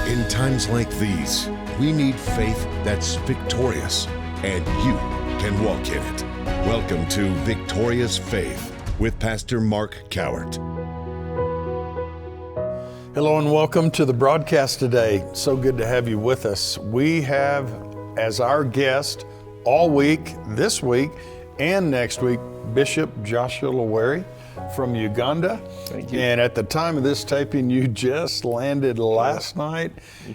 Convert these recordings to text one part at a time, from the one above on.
In times like these, we need faith that's victorious, and you can walk in it. Welcome to Victorious Faith with Pastor Mark Cowart. Hello and welcome to the broadcast today. So good to have you with us. We have as our guest all week, this week and next week, Bishop Joshua Lwere from Uganda. Thank you. And at the time of this taping, you just landed last night,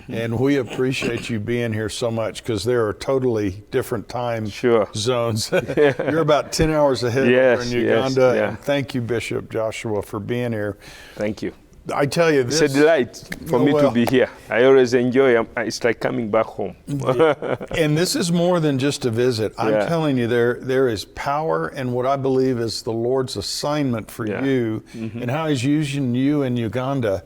and we appreciate you being here so much because there are totally different time zones. You're about 10 hours ahead over in Uganda. Yeah. And thank you, Bishop Joshua, for being here. Thank you. I tell you, this it's a delight for me to be here. I always enjoy it. It's like coming back home. And this is more than just a visit. I'm telling you, there is power in what I believe is the Lord's assignment for you and how He's using you in Uganda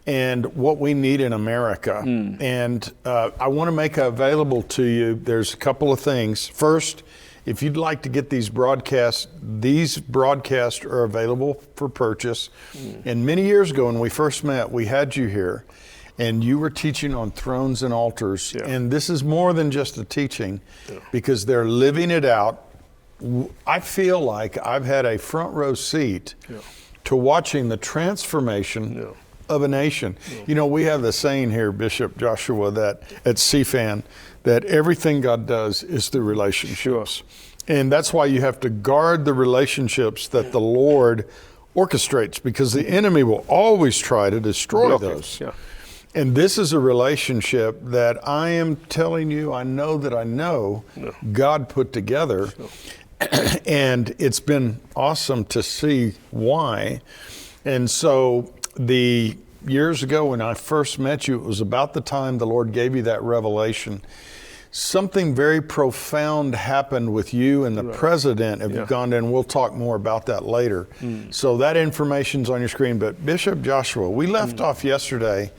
and what we need in America. And I want to make available to you, there's a couple of things. First, if you'd like to get these broadcasts are available for purchase. And many years ago when we first met, we had you here and you were teaching on thrones and altars. And this is more than just a teaching because they're living it out. I feel like I've had a front row seat to watching the transformation of a nation. You know, we have the saying here, Bishop Joshua, that at CFAN, that everything God does is through relationships. And that's why you have to guard the relationships that the Lord orchestrates, because the enemy will always try to destroy those. And this is a relationship that I am telling you, I know God put together. And it's been awesome to see why. And so the years ago when I first met you, it was about the time the Lord gave you that revelation. Something very profound happened with you and the president of Uganda, and we'll talk more about that later. So that information's on your screen. But Bishop Joshua, we left off yesterday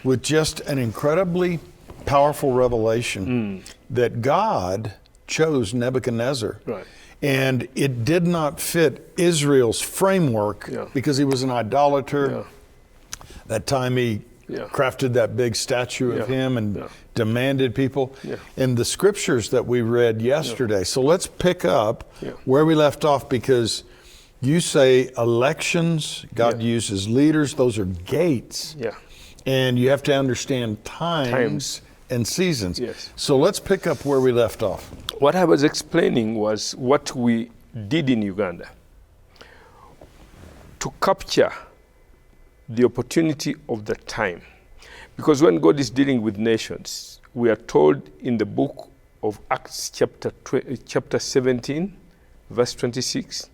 with just an incredibly powerful revelation that God chose Nebuchadnezzar. And it did not fit Israel's framework because he was an idolater. That time he crafted that big statue of him and demanded people. And the scriptures that we read yesterday. So let's pick up where we left off, because you say elections, God uses leaders, those are gates. And you have to understand times and seasons. So let's pick up where we left off. What I was explaining was what we did in Uganda to capture the opportunity of the time. Because when God is dealing with nations, we are told in the book of Acts chapter 17, verse 26,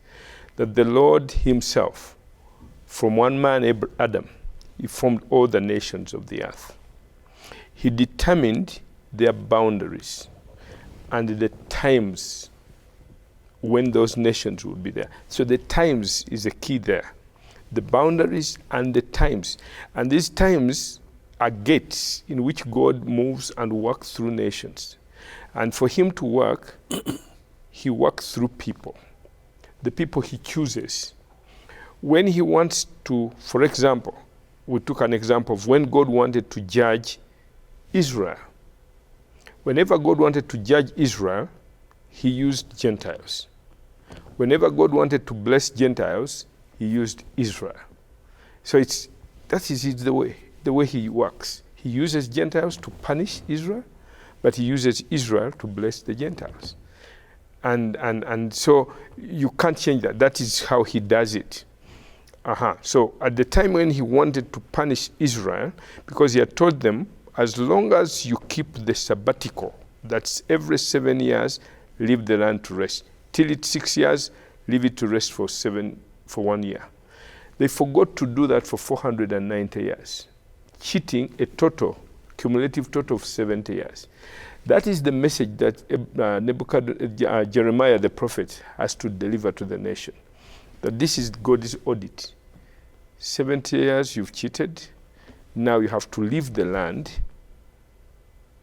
that the Lord himself, from one man, Adam, he formed all the nations of the earth. He determined their boundaries and the times when those nations would be there. So the times is a key there. The boundaries and the times. And these times are gates in which God moves and works through nations. And for him to work, he works through people. The people he chooses. When he wants to, for example, we took an example of when God wanted to judge Israel. Whenever God wanted to judge Israel, he used Gentiles. Whenever God wanted to bless Gentiles, he used Israel. So that is the way he works. He uses Gentiles to punish Israel, but he uses Israel to bless the Gentiles. And so you can't change that. That is how he does it. So at the time when he wanted to punish Israel, because he had told them, as long as you keep the sabbatical, that's every 7 years, leave the land to rest. Till it's 6 years, leave it to rest for 1 year. They forgot to do that for 490 years, cheating a cumulative total of 70 years. That is the message that Jeremiah the prophet has to deliver to the nation. That this is God's audit. 70 years you've cheated, now you have to leave the land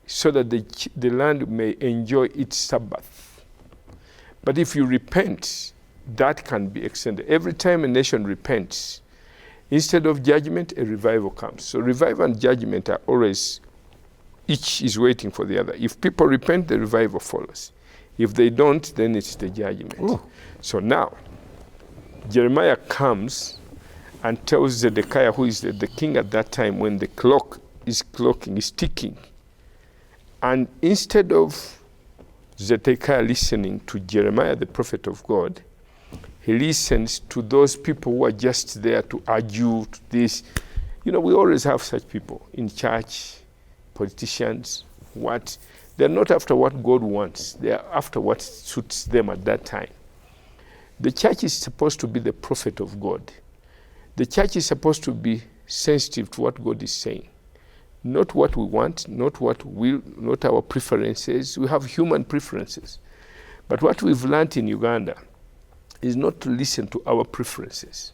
so that the land may enjoy its Sabbath. But if you repent, that can be extended. Every time a nation repents, Instead of judgment, a revival comes. So revival and judgment are always, each is waiting for the other. If people repent, the revival follows. If they don't, then it's the judgment. Ooh. So now, Jeremiah comes and tells Zedekiah, who is the king at that time, when the clock is ticking. And instead of Zedekiah listening to Jeremiah, the prophet of God, he listens to those people who are just there to argue to this. You know, we always have such people in church, politicians, what? They're not after what God wants. They're after what suits them at that time. The church is supposed to be the prophet of God. The church is supposed to be sensitive to what God is saying. Not what we want, not our preferences. We have human preferences. But what we've learned in Uganda is not to listen to our preferences.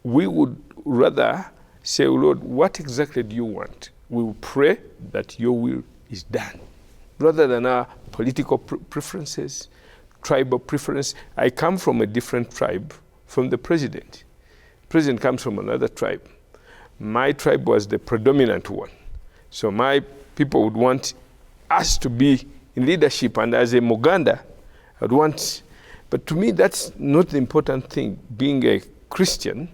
We would rather say, oh Lord, what exactly do you want? We will pray that your will is done, rather than our political preferences, tribal preference. I come from a different tribe from the president. The president comes from another tribe. My tribe was the predominant one. So my people would want us to be in leadership, and as a Muganda, I'd want. But to me, that's not the important thing. Being a Christian,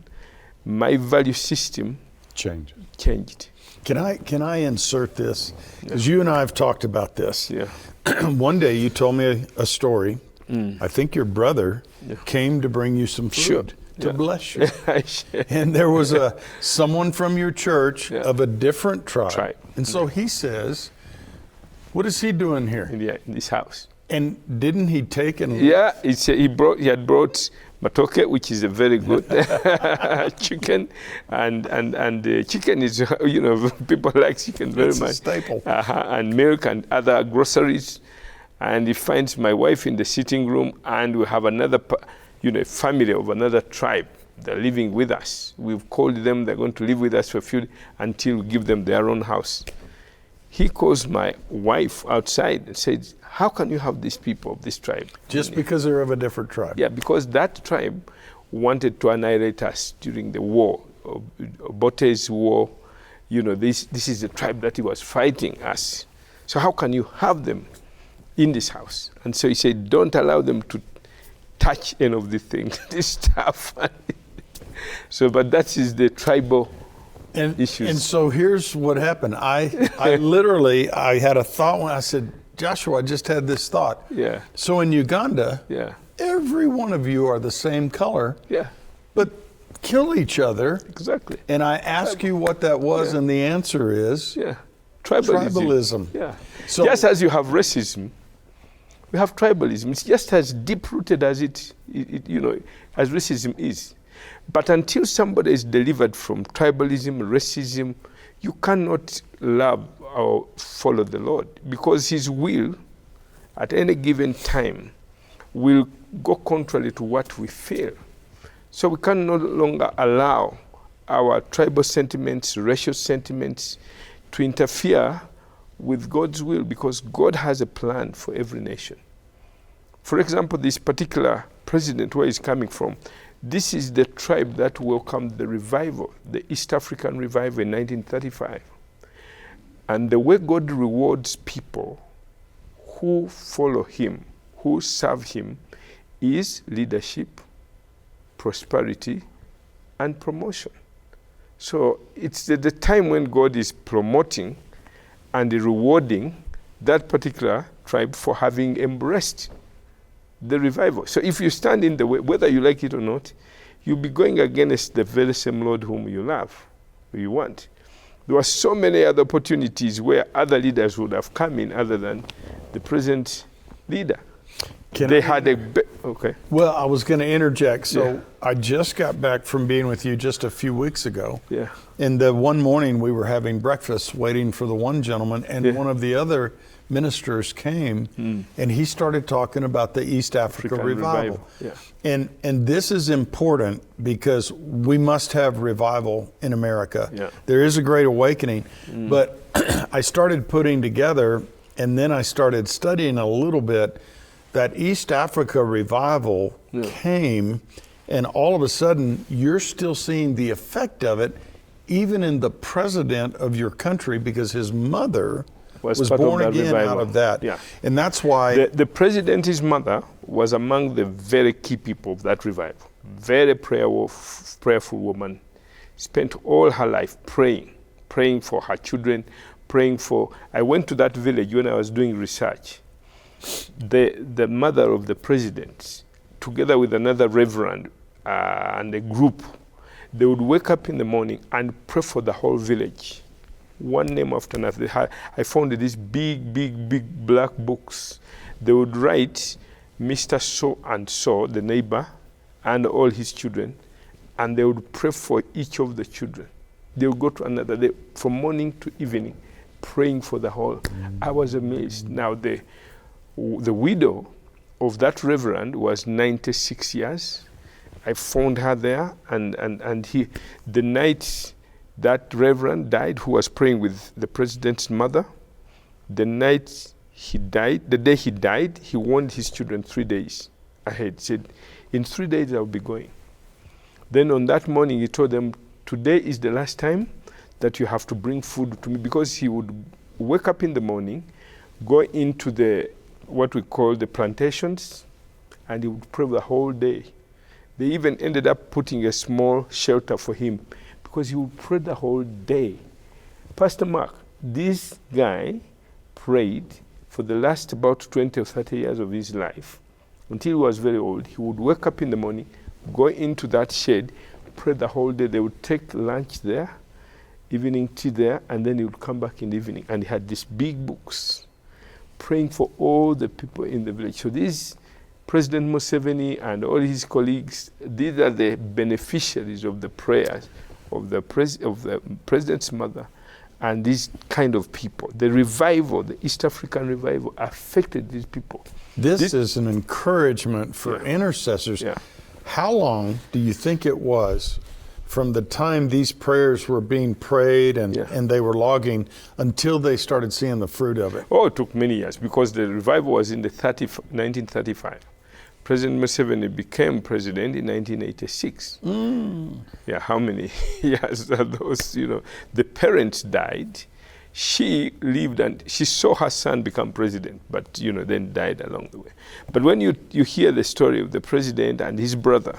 my value system changed. Can I insert this? Because you and I have talked about this. Yeah. One day you told me a story. I think your brother came to bring you some food to bless you. And there was someone from your church of a different tribe. And so he says, what is he doing here? In this house. And didn't he take and... Yeah, he had brought matoke, which is a very good chicken, and chicken is, people like chicken very much. It's a staple. And milk and other groceries. And he finds my wife in the sitting room, and we have another, family of another tribe. They're living with us. We've called them, they're going to live with us for a few until we give them their own house. He calls my wife outside and says, how can you have these people of this tribe? Just because they're of a different tribe? Yeah, because that tribe wanted to annihilate us during the war, Bote's war. This is the tribe that he was fighting us. So how can you have them in this house? And so he said, don't allow them to touch any of the things, this stuff. So, but that is the tribal issues. And so here's what happened. I literally had a thought when I said, Joshua, I just had this thought. Yeah. So in Uganda, every one of you are the same color. Yeah. But kill each other. Exactly. And I ask you what that was, and the answer is tribalism. Yeah. So just as you have racism, we have tribalism. It's just as deep-rooted as as racism is. But until somebody is delivered from tribalism, racism, you cannot love or follow the Lord, because his will at any given time will go contrary to what we feel. So we can no longer allow our tribal sentiments, racial sentiments to interfere with God's will, because God has a plan for every nation. For example, this particular president, where he's coming from, this is the tribe that welcomed the revival, the East African revival in 1935. And the way God rewards people who follow him, who serve him, is leadership, prosperity, and promotion. So it's the time when God is promoting and rewarding that particular tribe for having embraced the revival. So if you stand in the way, whether you like it or not, you'll be going against the very same Lord whom you love, who you want. There were so many other opportunities where other leaders would have come in other than the present leader. Okay. Well, I was going to interject. So I just got back from being with you just a few weeks ago. Yeah. And the one morning we were having breakfast waiting for the one gentleman, and one of the other ministers came, and he started talking about the East Africa revival. Yeah. And this is important because we must have revival in America. Yeah. There is a great awakening, but I started putting together, and then I started studying a little bit, that East Africa revival came And all of a sudden, you're still seeing the effect of it, even in the president of your country, because his mother was born again revival. Out of that. Yeah. And that's why... The president, his mother, was among the very key people of that revival. Very prayerful woman. Spent all her life praying for her children, praying for... I went to that village when I was doing research. The mother of the president, together with another reverend and a group, they would wake up in the morning and pray for the whole village. One name after another. I found these big black books. They would write Mr. So and so, the neighbor, and all his children, and they would pray for each of the children. They would go to another day, from morning to evening, praying for the whole. I was amazed. Now, the widow of that reverend was 96 years. I found her there, and the night that reverend died, who was praying with the president's mother, the night he died, the day he died, he warned his children 3 days ahead. Said, in 3 days I'll be going. Then on that morning he told them, today is the last time that you have to bring food to me, because he would wake up in the morning, go into what we call the plantations, and he would pray the whole day. They even ended up putting a small shelter for him, because he would pray the whole day. Pastor Mark, this guy prayed for the last about 20 or 30 years of his life, until he was very old. He would wake up in the morning, go into that shed, pray the whole day. They would take lunch there, evening tea there, and then he would come back in the evening. And he had these big books, praying for all the people in the village. So this President Museveni and all his colleagues, these are the beneficiaries of the prayers of the president's mother and these kind of people. The revival, the East African revival, affected these people. This is an encouragement for intercessors. Yeah. How long do you think it was from the time these prayers were being prayed and they were logging until they started seeing the fruit of it? Oh, it took many years, because the revival was in 1935. President Museveni became president in 1986. Yeah, how many years are those? You know, the parents died. She lived and she saw her son become president, but then died along the way. But when you hear the story of the president and his brother,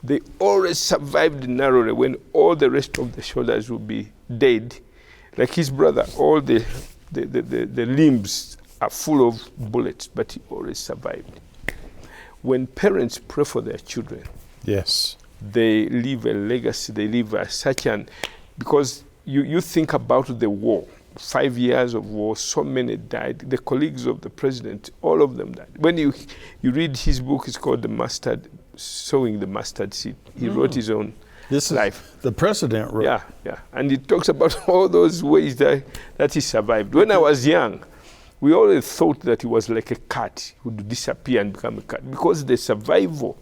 they always survived narrowly when all the rest of the soldiers would be dead. Like his brother, all the limbs are full of bullets, but he always survived. When parents pray for their children, yes, they leave a legacy, they leave because you think about the war, 5 years of war, so many died. The colleagues of the president, all of them died. When you read his book, it's called Sowing the Mustard Seed. He wrote his own life. The president wrote. Yeah. And he talks about all those ways that he survived. When I was young, we always thought that he was like a cat who would disappear and become a cat, because the survival,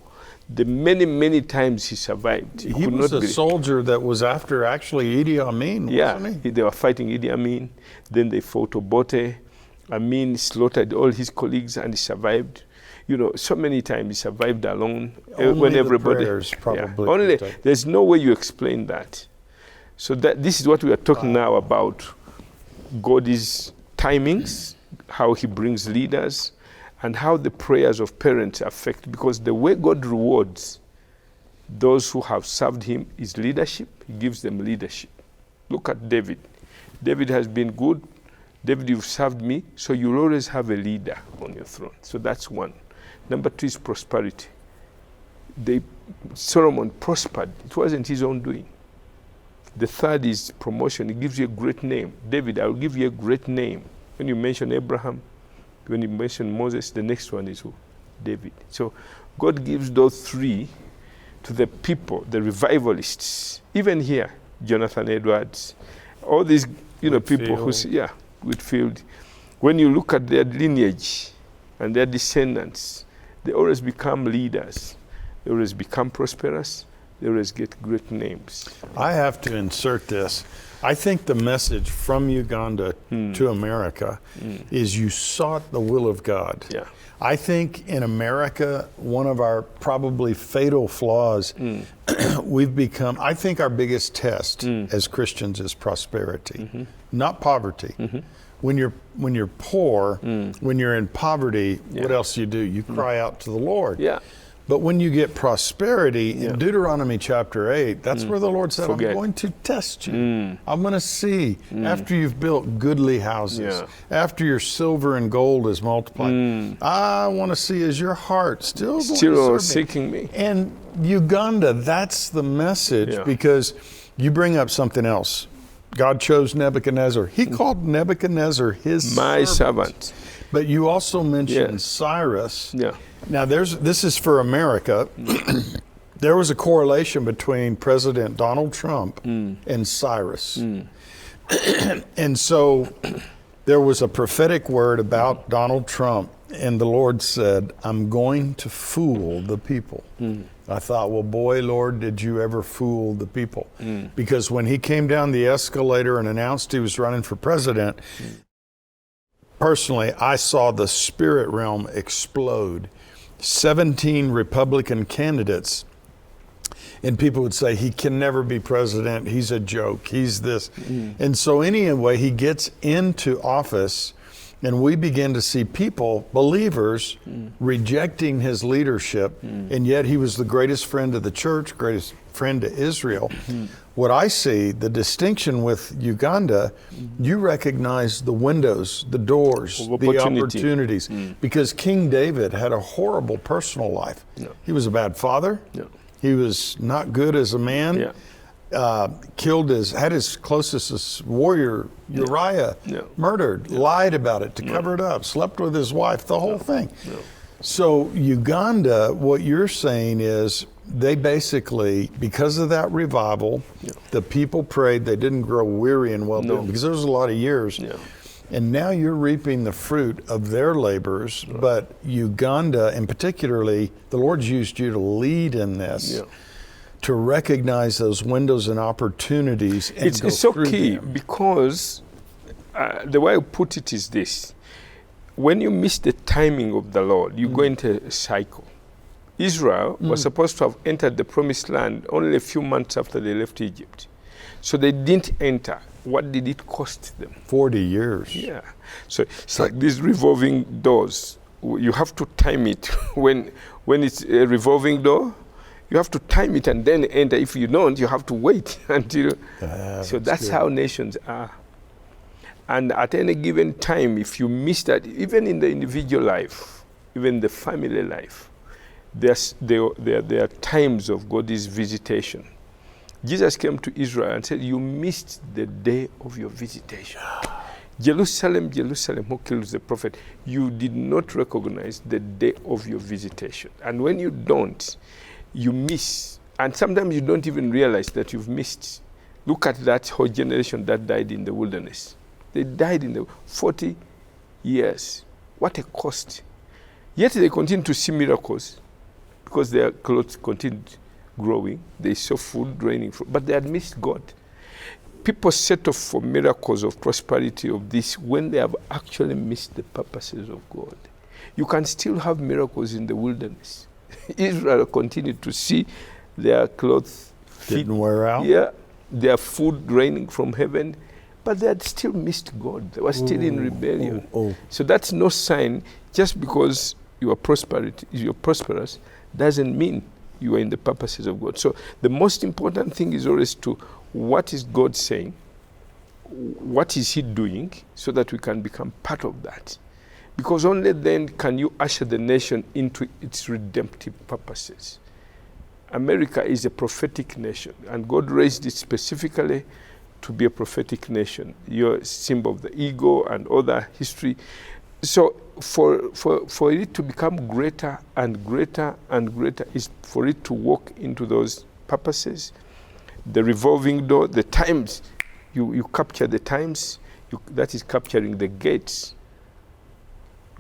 the many times he survived. He was a soldier that was after actually Idi Amin, wasn't he? They were fighting Idi Amin. Then they fought Obote. Amin slaughtered all his colleagues and he survived. So many times he survived alone. Only when everybody, the prayers probably. Only, there's no way you explain that. So this is what we are talking now about. God's timings, how he brings leaders, and how the prayers of parents affect, because the way God rewards those who have served him is leadership. He gives them leadership. Look at David. David has been good. David, you've served me, so you'll always have a leader on your throne. So that's one. Number two is prosperity. Solomon prospered. It wasn't his own doing. The third is promotion. He gives you a great name. David, I will give you a great name. When you mention Abraham, when you mention Moses, the next one is who? David. So God gives those three to the people, the revivalists. Even here, Jonathan Edwards, all these people who Whitfield. When you look at their lineage and their descendants, they always become leaders. They always become prosperous. they always get great names. I have to insert this. I think the message from Uganda to America is you sought the will of God. Yeah. I think in America, one of our probably fatal flaws, we've become, I think our biggest test as Christians is prosperity, not poverty. When you're poor, when you're in poverty, what else you do? You cry out to the Lord. Yeah. But when you get prosperity, in Deuteronomy chapter 8, that's where the Lord said, I'm going to test you. I'm going to see, after you've built goodly houses, after your silver and gold is multiplied, I want to see, is your heart still seeking me? And Uganda, that's the message, because you bring up something else. God chose Nebuchadnezzar. He called Nebuchadnezzar his servant. But you also mentioned Cyrus. Yeah. Now, this is for America. There was a correlation between President Donald Trump and Cyrus. And so there was a prophetic word about Donald Trump, and the Lord said, I'm going to fool the people. I thought, well, boy, Lord, did you ever fool the people? Because when he came down the escalator and announced he was running for president, personally, I saw the spirit realm explode. 17 Republican candidates, and people would say, he can never be president, he's a joke, he's this. And so anyway, he gets into office, and we begin to see people, believers, rejecting his leadership, and yet he was the greatest friend of the church, greatest friend to Israel. What I see, the distinction with Uganda, you recognize the windows, the doors, the opportunities. Because King David had a horrible personal life. He was a bad father. He was not good as a man. Had his closest warrior, Uriah, murdered, lied about it to cover it up, slept with his wife, the whole thing. So Uganda, what you're saying is, they basically, because of that revival, the people prayed, they didn't grow weary and well-doing, because there was a lot of years. And now you're reaping the fruit of their labors, but Uganda, and particularly, the Lord's used you to lead in this, to recognize those windows and opportunities and it's so key them. Because the way I put it is this: when you miss the timing of the Lord, you go into a cycle. Israel was supposed to have entered the promised land only a few months after they left Egypt. So they didn't enter. What did it cost them? 40 years. Yeah. So it's like these revolving doors. You have to time it. When it's a revolving door, you have to time it and then enter. If you don't, you have to wait until. So that's how nations are. And at any given time, if you miss that, even in the individual life, even the family life, there are times of God's visitation. Jesus came to Israel and said, you missed the day of your visitation. Jerusalem, Jerusalem, who kills the prophet, you did not recognize the day of your visitation. And when you don't, you miss. And sometimes you don't even realize that you've missed. Look at that whole generation that died in the wilderness. They died in the 40 years. What a cost. Yet they continue to see miracles because their clothes continued growing. They saw food raining, but they had missed God. People set off for miracles of prosperity of this when they have actually missed the purposes of God. You can still have miracles in the wilderness. Israel continued to see their clothes didn't wear out. Yeah, their food raining from heaven, but they had still missed God. They were still in rebellion. So that's no sign. Just because you are prosperous doesn't mean you are in the purposes of God. So the most important thing is always to, what is God saying? What is He doing? So that we can become part of that. Because only then can you usher the nation into its redemptive purposes. America is a prophetic nation, and God raised it specifically to be a prophetic nation. You're a symbol of the ego and other history. So for it to become greater and greater and greater is for it to walk into those purposes. The revolving door, the times, you capture the times, that is capturing the gates.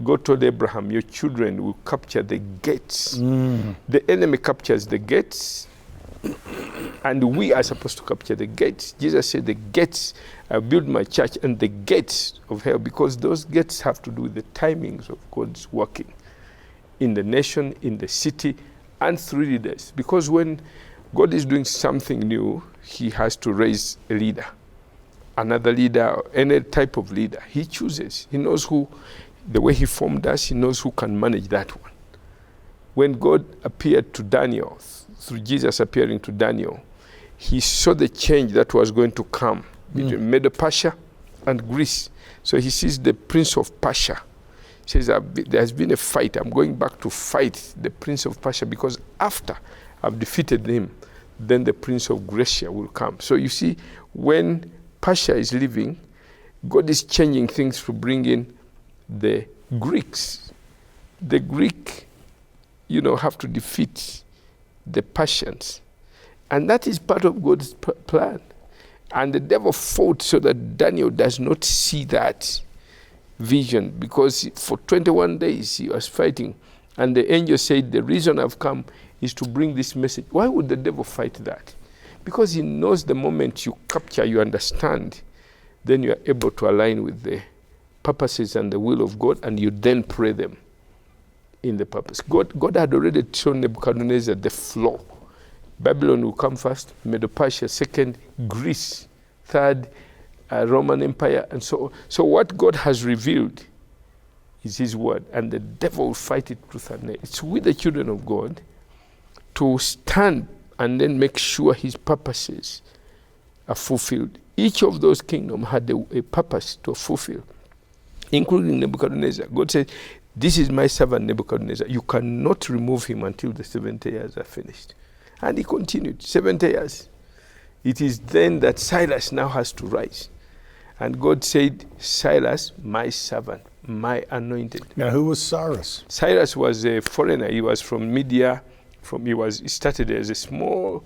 God told Abraham, your children will capture the gates. The enemy captures the gates, And we are supposed to capture the gates. Jesus said, the gates, I build my church, and the gates of hell, because those gates have to do with the timings of God's working in the nation, in the city, and through leaders. Because when God is doing something new, he has to raise a leader, another leader, or any type of leader. He chooses. He knows who, the way he formed us, he knows who can manage that one. When God appeared to Daniel, through Jesus appearing to Daniel, he saw the change that was going to come between Medo-Persia and Greece. So he sees the prince of Persia. He says, there has been a fight. I'm going back to fight the prince of Persia, because after I've defeated him, then the prince of Grecia will come. So you see, when Persia is leaving, God is changing things to bring in the Greeks. The Greek, have to defeat the Persians. And that is part of God's plan. And the devil fought so that Daniel does not see that vision, because for 21 days he was fighting. And the angel said, the reason I've come is to bring this message. Why would the devil fight that? Because he knows the moment you capture, you understand, then you are able to align with the purposes and the will of God, and you then pray them in the purpose. God had already shown Nebuchadnezzar the flow. Babylon will come first, Medo-Persia second, Greece third, Roman Empire, and so on. So what God has revealed is his word, and the devil will fight it tooth and nail. It's with the children of God to stand and then make sure his purposes are fulfilled. Each of those kingdoms had a purpose to fulfill, including Nebuchadnezzar. God said, this is my servant Nebuchadnezzar. You cannot remove him until the 70 years are finished. And he continued, 70 years. It is then that Cyrus now has to rise. And God said, Cyrus, my servant, my anointed. Now, who was Cyrus? Cyrus was a foreigner. He was from Media. He started as a small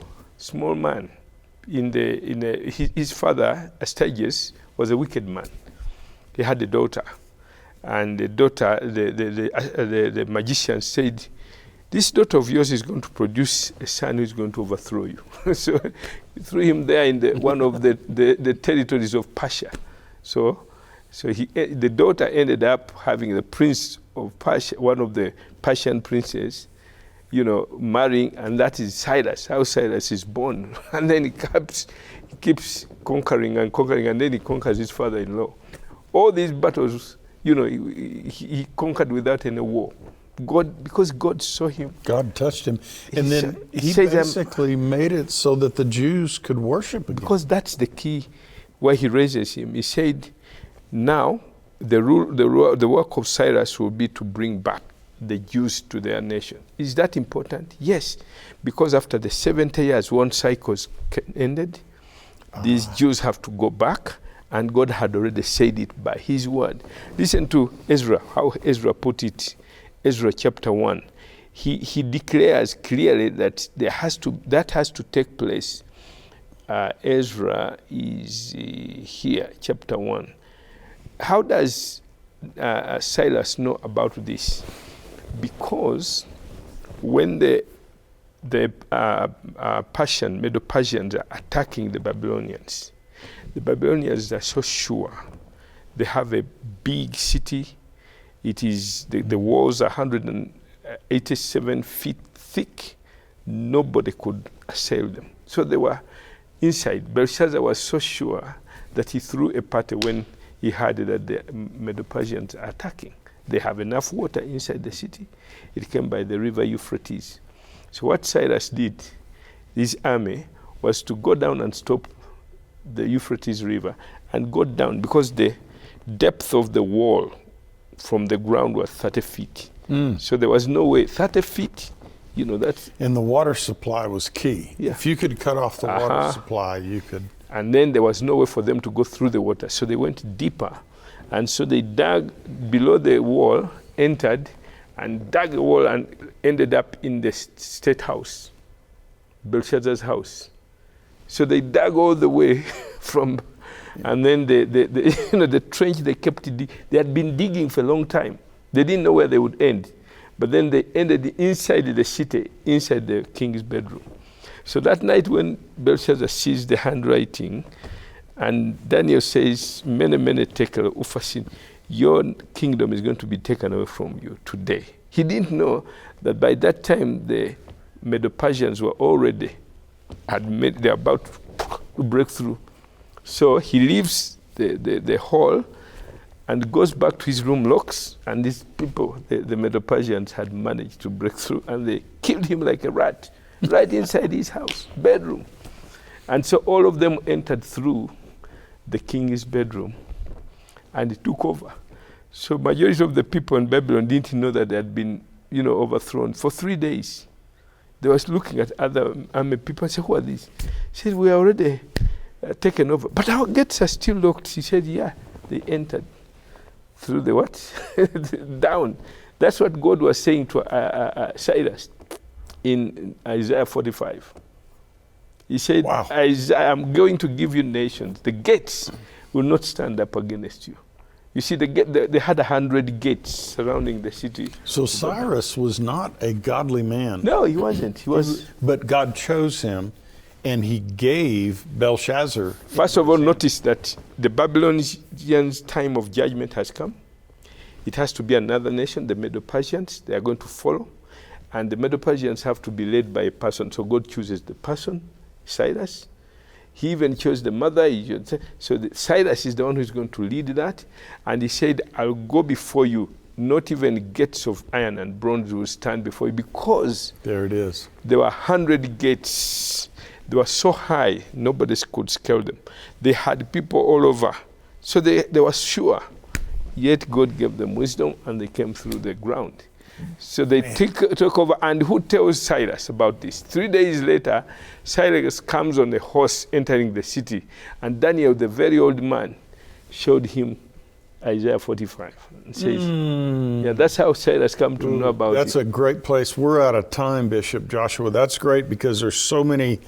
man. His father, Astyages, was a wicked man. He had a daughter. And the daughter, the magician said, this daughter of yours is going to produce a son who is going to overthrow you. So he threw him there in one of the territories of Persia. So the daughter ended up having the prince of Persia, one of the Persian princes, marrying, and that is Cyrus, how Cyrus is born. And then he keeps conquering, and then he conquers his father-in-law. All these battles, he conquered without any war. Because God saw him. God touched him. And then he basically made it so that the Jews could worship again. Because that's the key where he raises him. He said, now the work of Cyrus will be to bring back the Jews to their nation. Is that important? Yes. Because after the 70 years, one cycle ended, these Jews have to go back, and God had already said it by his word. Listen to Ezra, how Ezra put it. Ezra chapter 1, he declares clearly that that has to take place. Ezra is here, chapter 1. How does Cyrus know about this? Because when the Medo-Persians are attacking the Babylonians are so sure. They have a big city. It is, the walls are 187 feet thick. Nobody could assail them. So they were inside. Belshazzar was so sure that he threw a party when he heard that the Medo-Persians are attacking. They have enough water inside the city. It came by the river Euphrates. So what Cyrus did, his army, was to go down and stop the Euphrates River and go down, because the depth of the wall from the ground was 30 feet. So there was no way. 30 feet, that's... And the water supply was key. Yeah. If you could cut off the water supply, you could... And then there was no way for them to go through the water. So they went deeper. And so they dug below the wall, entered, and dug a wall and ended up in the state house, Belshazzar's house. So they dug all the way from... And then the trench they kept, they had been digging for a long time. They didn't know where they would end. But then they ended inside the city, inside the king's bedroom. So that night when Belshazzar sees the handwriting, and Daniel says, mene tekel upharsin, your kingdom is going to be taken away from you today. He didn't know that by that time the Medo-Persians were already, they're about to break through. So he leaves the hall and goes back to his room, locks, and these people, the Medo-Persians, had managed to break through, and they killed him like a rat, right inside his house, bedroom. And so all of them entered through the king's bedroom, and he took over. So majority of the people in Babylon didn't know that they had been, overthrown for 3 days. They was looking at other army people and said, who are these? He said, we are already taken over, but our gates are still locked. He said, yeah, they entered through the what? Down. That's what God was saying to Cyrus in Isaiah 45. He said, wow. I'm going to give you nations. The gates will not stand up against you. You see, they had 100 gates surrounding the city. So Cyrus was not a godly man. No, he wasn't. But God chose him, and he gave Belshazzar. First of all, notice that the Babylonians' time of judgment has come. It has to be another nation, the Medo-Persians. They are going to follow. And the Medo-Persians have to be led by a person. So God chooses the person, Cyrus. He even chose the mother. So Cyrus is the one who's going to lead that. And he said, I'll go before you. Not even gates of iron and bronze will stand before you, because there it is. There were 100 gates. They were so high, nobody could scale them. They had people all over. So they were sure. Yet God gave them wisdom, and they came through the ground. So they took over. And who tells Cyrus about this? 3 days later, Cyrus comes on a horse entering the city. And Daniel, the very old man, showed him Isaiah 45. And says, yeah, that's how Cyrus come to know about That's a great place. We're out of time, Bishop Joshua. That's great, because there's so many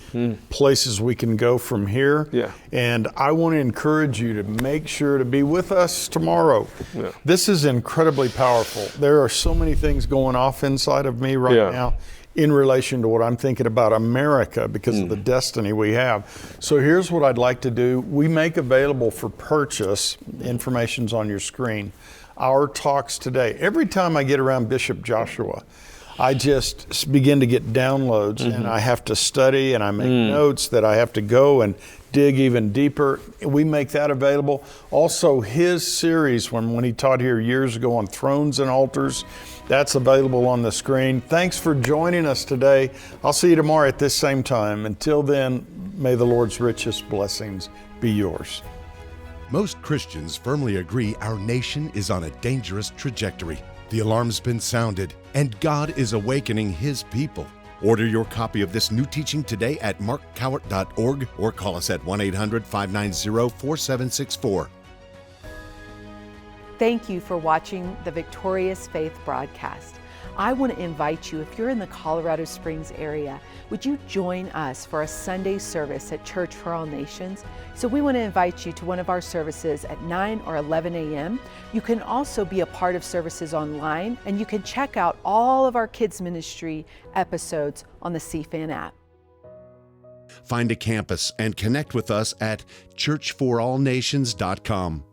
places we can go from here. Yeah. And I want to encourage you to make sure to be with us tomorrow. Yeah. This is incredibly powerful. There are so many things going off inside of me right now in relation to what I'm thinking about America, because of the destiny we have. So here's what I'd like to do. We make available for purchase, information's on your screen, our talks today. Every time I get around Bishop Joshua, I just begin to get downloads, and I have to study, and I make notes that I have to go and dig even deeper. We make that available. Also, his series when he taught here years ago on thrones and altars, that's available on the screen. Thanks for joining us today. I'll see you tomorrow at this same time. Until then, may the Lord's richest blessings be yours. Most Christians firmly agree our nation is on a dangerous trajectory. The alarm's been sounded, and God is awakening His people. Order your copy of this new teaching today at markcowart.org or call us at 1-800-590-4764. Thank you for watching the Victorious Faith broadcast. I want to invite you, if you're in the Colorado Springs area, would you join us for a Sunday service at Church for All Nations? So we want to invite you to one of our services at 9 or 11 a.m. You can also be a part of services online, and you can check out all of our kids ministry episodes on the CFAN app. Find a campus and connect with us at churchforallnations.com.